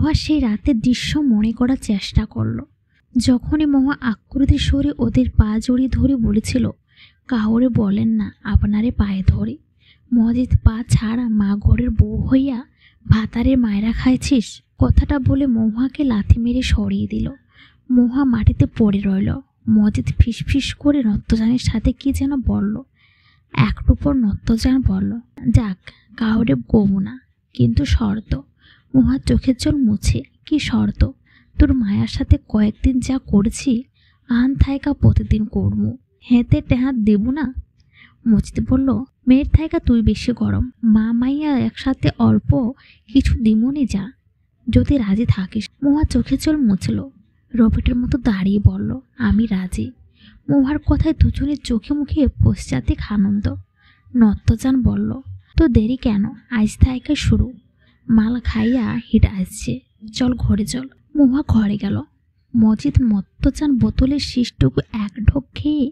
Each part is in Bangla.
মহুয়া সেই রাতের দৃশ্য মনে করার চেষ্টা করল। যখনই মহুয়া আকুতি স্বরে ওদের পা জড়িয়ে ধরে বলেছিল, কাউরে বলেন না আপনারে পায়ে ধরে, মজিদ পা ছাড়া মা ঘরের বউ হইয়া ভাতারের মায়েরা খাইছিস। কথাটা বলে মহুয়াকে লাথি মেরে সরিয়ে দিল। মহুয়া মাটিতে পড়ে রইল। মজিদ ফিসফিস করে নত্যজানের সাথে কি যেন বলল। একটু পর নত্যজান বলল, যাক কাউরে কমু না, কিন্তু শর্ত। মহুয়ার চোখের জল মুছে, কি শর্ত? তোর মায়ার সাথে কয়েকদিন যা করেছি আন থাইকা প্রতিদিন করবো, হেতে টেহাত দেব না। মজিদ বলল, মেয়ের থাইকা তুই বেশি গরম, মা মাইয়া একসাথে অল্প কিছু দিমনি যা, যদি রাজি থাকিস। মহুয়া চোখের জল মুছল, রবিটের মতো দাঁড়িয়ে বলল, আমি রাজি। মহুয়ার কথায় দুজনের চোখে মুখে পশ্চাতিক আনন্দ। নত্যজান বলল, তো দেরি কেন, আজ থাইকা শুরু, মাল খাইয়া হিট আসছে, চল ঘরে চল। মহুয়া ঘরে গেল। মজিদ নত্যজান বোতলের শীষটুকু এক ঢোক খেয়ে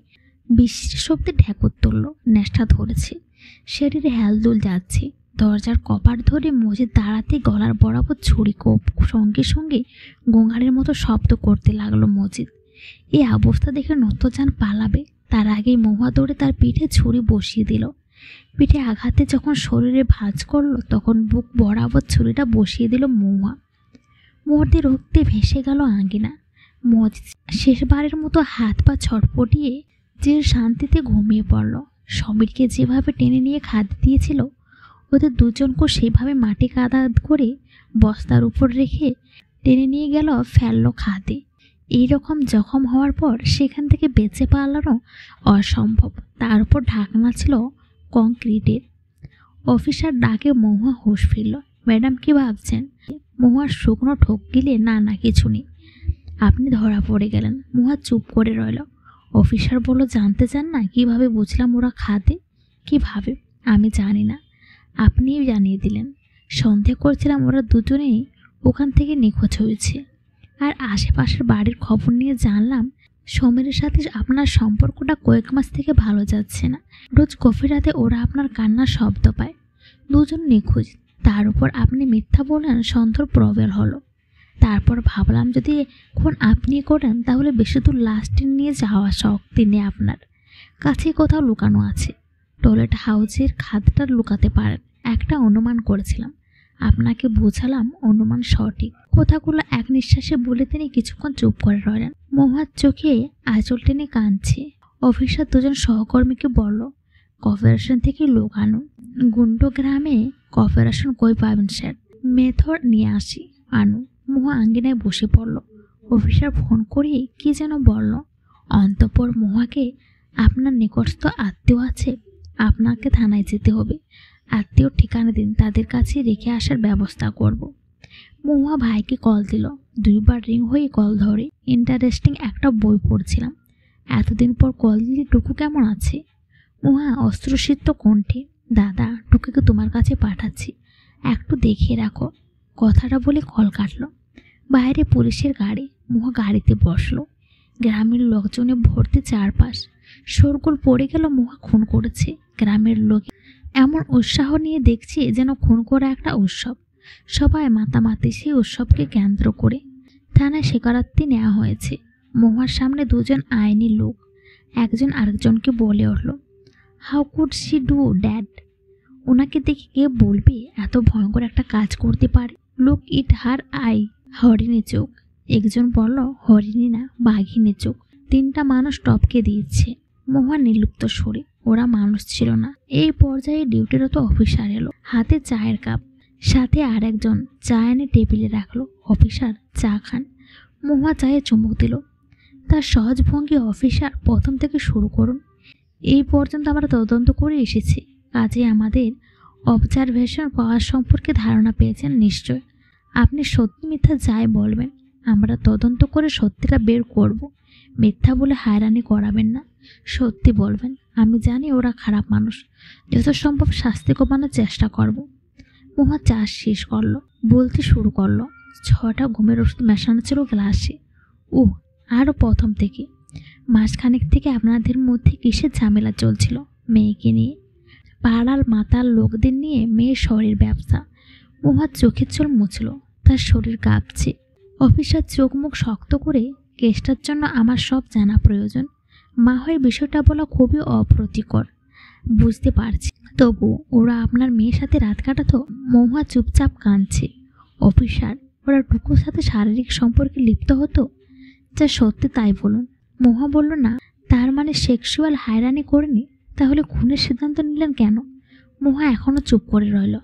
বিশ্রী শব্দে ঢেকুর তুলল। নেশা ধরেছে, শরীরে হেলদোল যাচ্ছে। দরজার কপাট ধরে মজিদ দাঁড়াতে গলার বরাবর ছুরি কোপ, সঙ্গে সঙ্গে গোঙারের মতো শব্দ করতে লাগলো মজিদ। এই অবস্থা দেখে নত্যজান পালাবে, তার আগেই মহুয়া দৌড়ে তার পিঠে ছুরি বসিয়ে দিল। পিঠে আঘাতে যখন শরীরে ভাঁজ করলো, তখন বুক বরাবর ছুরিটা বসিয়ে দিল মহুয়া। মুহূর্তে রক্তে ভেসে গেল আঙ্গিনা। মজিদ শেষবারের মতো হাত পা ছটপটিয়ে যে শান্তিতে ঘুমিয়ে পড়ল। সমীরকে যেভাবে টেনে নিয়ে খাদ্য দিয়েছিল, ওদের দুজনকে সেভাবে মাটি কাদা করে বস্তার উপর রেখে টেনে নিয়ে গেল, ফেললো খাদে। এইরকম জখম হওয়ার পর সেখান থেকে বেঁচে পালানো অসম্ভব। তার উপর ঢাকনা ছিল কংক্রিটের। অফিসার ডাকে মহুয়া হুঁশ ফিরল। ম্যাডাম কি ভাবছেন? মহুয়ার শুকনো ঠোক গিলে, না না কিছু নেই, আপনি ধরা পড়ে গেলেন। মহুয়া চুপ করে রইল। অফিসার বলল, জানতে চান না কিভাবে বুঝলাম ওরা খাদে? কিভাবে? আমি জানি না, আপনিই জানিয়ে দিলেন। সন্দেহ করছিলাম ওরা দুজনেই ওখান থেকে নিখোঁজ হয়েছে। আর আশেপাশের বাড়ির খবর নিয়ে জানলাম সমীরের সাথে আপনার সম্পর্কটা কয়েক মাস থেকে ভালো যাচ্ছে না। রোজ গভীর রাতে ওরা আপনার কান্নার শব্দ পায়। দুজন নিখোঁজ, তার উপর আপনি মিথ্যা বললেন, সন্দেহ প্রবল হলো। তারপর ভাবলাম যদি খুন আপনি করেন তাহলে বেশি দূর লাশটি নিয়ে যাওয়া শক্তি নেই আপনার কাছে, কোথাও লুকানো আছে। টয়লেট হাউসের খাদটা লুকাতে পারেন, একটা অনুমান করেছিলাম। আপনাকে বোঝালাম অনুমান সঠিক। কথাগুলো এক নিঃশ্বাসে বলে তিনি কিছুক্ষণ চুপ করে রইলেন। মহুয়ার চোখে আঁচল টেনে কাঁদছে। অফিসার দুজন সহকর্মীকে বলল, কর্পোরেশন থেকে লোক আনুন। গুন্ড গ্রামে কর্পোরেশন কই পাবেন স্যার? মেথড নিয়ে আসি, আনুন। মহুয়া আঙ্গিনায় বসে পড়ল। অফিসার ফোন করে কি যেন বলল। অন্তঃপর মহুয়াকে, আপনার নিকটস্থ আত্মীয় আছে, আপনাকে থানায় যেতে হবে। আত্মীয় ঠিকানা দিন, তাদের কাছে রেখে আসার ব্যবস্থা করব। মহুয়া ভাইকে কল দিল। দুইবার রিং হয়ে কল ধরে। ইন্টারেস্টিং একটা বই পড়ছিলাম, এতদিন পর কল দিলে টুকু কেমন আছে? মহুয়া অস্ত্রসিদ্ধ কণ্ঠে, দাদা টুকুকে তোমার কাছে পাঠাচ্ছি, একটু দেখিয়ে রাখো। কথাটা বলে কল কাটল। বাইরে পুলিশের গাড়ি। মহুয়া গাড়িতে বসলো। গ্রামের লোকজনে ভর্তি চারপাশ। শোরগোল পড়ে গেল মহুয়া খুন করেছে। গ্রামের লোক এমন উৎসাহ নিয়ে দেখছে যেন খুন করা একটা উৎসব। সবাই মাতামাতি সেই উৎসবকে কেন্দ্র করে। থানায় স্বীকারোক্তি নেওয়া হয়েছে। মহুয়ার সামনে দুজন আইনি লোক একজন আরেকজনকে বলে উঠল, how could she do that? ওনাকে দেখে কে বলবে এত ভয়ঙ্কর একটা কাজ করতে পারে? লুক ইট হার আই, হরিণী চোখ। একজন বলল, হরিণী না, বাঘিনী চোখ। তিনটা মানুষ টপকে দিয়েছে। মহুয়া নির্লিপ্ত স্বরে, ওরা মানুষ ছিল না। এই পর্যায়ে ডিউটিরত অফিসার এলো, হাতে চায়ের কাপ, সাথে আর একজন চা এনে টেবিলে রাখলো। অফিসার চা খান। মহুয়া চায়ে চুমুক দিল। তার সহজ ভঙ্গি, অফিসার প্রথম থেকে শুরু করুন। এই পর্যন্ত আমরা তদন্ত করে এসেছি, কাজে আমাদের অবজারভেশন পাওয়ার সম্পর্কে ধারণা পেয়েছেন নিশ্চয়। আপনি সত্যি মিথ্যা যাই বলবেন, আমরা তদন্ত করে সত্যিটা বের করব। মিথ্যা বলে হয়রানি করাবেন না, সত্যি বলবেন। আমি জানি ওরা খারাপ মানুষ, যত সম্ভব শাস্তি কমানোর চেষ্টা করব। মহুয়া চা শেষ করলো, বলতে শুরু করলো, 6টা ঘুমের ওষুধ মেশানো ছিল গ্লাসে। আরও প্রথম থেকে। মাসখানেক থেকে আপনাদের মধ্যে কিসের ঝামেলা চলছিল? মেয়েকে নিয়ে, পাড়ার মাতাল লোকদের নিয়ে মেয়ের শহরের ব্যবসা। মহুয়ার চোখের চোল মুছল। তার শরীর কাঁপছে। অফিসার চোখ মুখ শক্ত করে, কেসটার জন্য আমার সব জানা প্রয়োজন। মা হয়ে বিষয়টা বলা খুবই অপ্রীতিকর, বুঝতে পারছি, তবু ওরা আপনার মেয়ের সাথে রাত কাটাতো? মহুয়া চুপচাপ কাঁদছে। অফিসার, ওরা টুকুর সাথে শারীরিক সম্পর্কে লিপ্ত হতো? যা সত্যি তাই বলুন। মহুয়া বলল, না। তার মানে সেক্সুয়াল হয়রানি করেনি? তাহলে খুনের সিদ্ধান্ত নিলেন কেন? মহুয়া এখনো চুপ করে রইল।